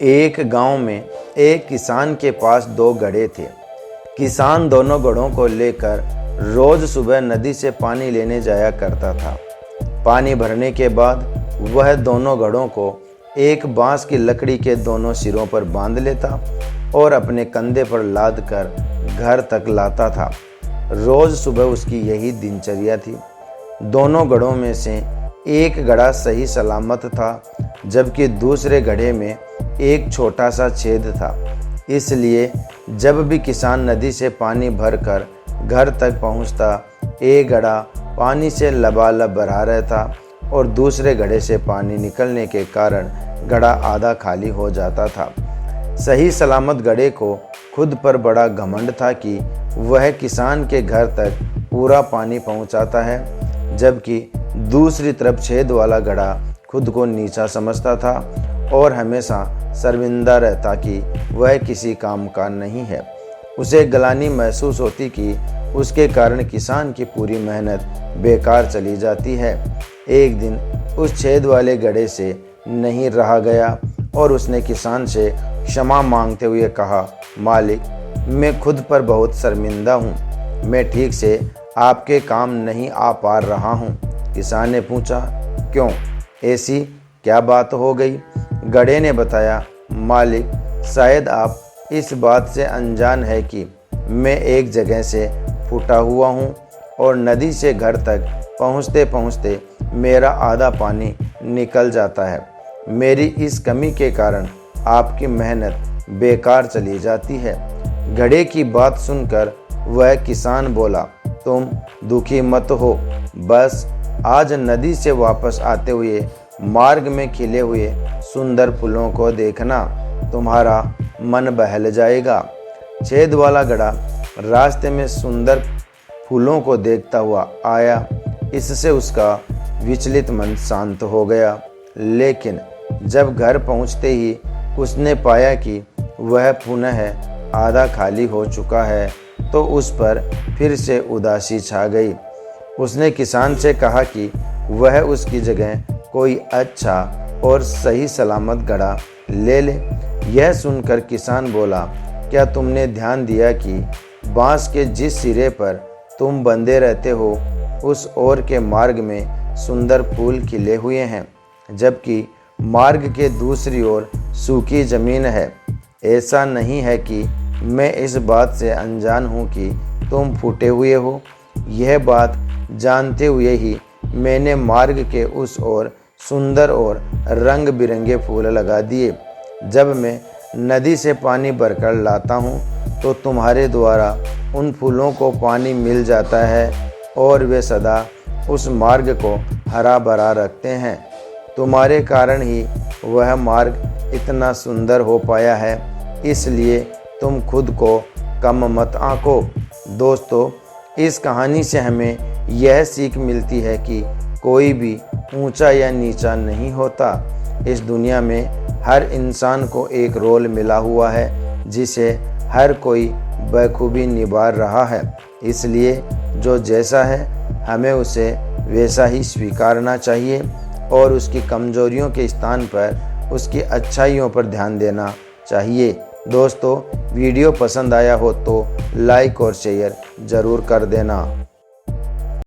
एक गांव में एक किसान के पास दो घड़े थे। किसान दोनों घड़ों को लेकर रोज सुबह नदी से पानी लेने जाया करता था। पानी भरने के बाद वह दोनों घड़ों को एक बांस की लकड़ी के दोनों सिरों पर बांध लेता और अपने कंधे पर लाद कर घर तक लाता था। रोज सुबह उसकी यही दिनचर्या थी। दोनों घड़ों में से एक घड़ा सही सलामत था, जबकि दूसरे घड़े में एक छोटा सा छेद था। इसलिए जब भी किसान नदी से पानी भरकर घर तक पहुंचता, एक घड़ा पानी से लबालब भरा रहता और दूसरे घड़े से पानी निकलने के कारण घड़ा आधा खाली हो जाता था। सही सलामत घड़े को खुद पर बड़ा घमंड था कि वह किसान के घर तक पूरा पानी पहुंचाता है, जबकि दूसरी तरफ छेद वाला घड़ा खुद को नीचा समझता था और हमेशा शर्मिंदा रहता कि वह किसी काम का नहीं है। उसे ग्लानि महसूस होती कि उसके कारण किसान की पूरी मेहनत बेकार चली जाती है। एक दिन उस छेद वाले घड़े से नहीं रहा गया और उसने किसान से क्षमा मांगते हुए कहा, मालिक, मैं खुद पर बहुत शर्मिंदा हूँ। मैं ठीक से आपके काम नहीं आ पा रहा हूँ। किसान ने पूछा, क्यों, ऐसी क्या बात हो गई? घड़े ने बताया, मालिक, शायद आप इस बात से अनजान है कि मैं एक जगह से फूटा हुआ हूँ और नदी से घर तक पहुँचते पहुँचते मेरा आधा पानी निकल जाता है। मेरी इस कमी के कारण आपकी मेहनत बेकार चली जाती है। घड़े की बात सुनकर वह किसान बोला, तुम दुखी मत हो, बस आज नदी से वापस आते हुए मार्ग में खिले हुए सुंदर फूलों को देखना, तुम्हारा मन बहल जाएगा। छेद वाला घड़ा रास्ते में सुंदर फूलों को देखता हुआ आया। इससे उसका विचलित मन शांत हो गया, लेकिन जब घर पहुंचते ही उसने पाया कि वह पुनः आधा खाली हो चुका है, तो उस पर फिर से उदासी छा गई। उसने किसान से कहा कि वह उसकी जगह कोई अच्छा और सही सलामत घड़ा ले ले। यह सुनकर किसान बोला, क्या तुमने ध्यान दिया कि बांस के जिस सिरे पर तुम बंधे रहते हो, उस ओर के मार्ग में सुंदर फूल खिले हुए हैं, जबकि मार्ग के दूसरी ओर सूखी जमीन है। ऐसा नहीं है कि मैं इस बात से अनजान हूँ कि तुम फूटे हुए हो। यह बात जानते हुए ही मैंने मार्ग के उस ओर सुंदर और रंग बिरंगे फूल लगा दिए। जब मैं नदी से पानी भरकर लाता हूँ, तो तुम्हारे द्वारा उन फूलों को पानी मिल जाता है और वे सदा उस मार्ग को हरा भरा रखते हैं। तुम्हारे कारण ही वह मार्ग इतना सुंदर हो पाया है, इसलिए तुम खुद को कम मत आंको। दोस्तों, इस कहानी से हमें यह सीख मिलती है कि कोई भी ऊंचा या नीचा नहीं होता। इस दुनिया में हर इंसान को एक रोल मिला हुआ है, जिसे हर कोई बखूबी निभा रहा है। इसलिए जो जैसा है, हमें उसे वैसा ही स्वीकारना चाहिए और उसकी कमजोरियों के स्थान पर उसकी अच्छाइयों पर ध्यान देना चाहिए। दोस्तों, वीडियो पसंद आया हो तो लाइक और शेयर ज़रूर कर देना।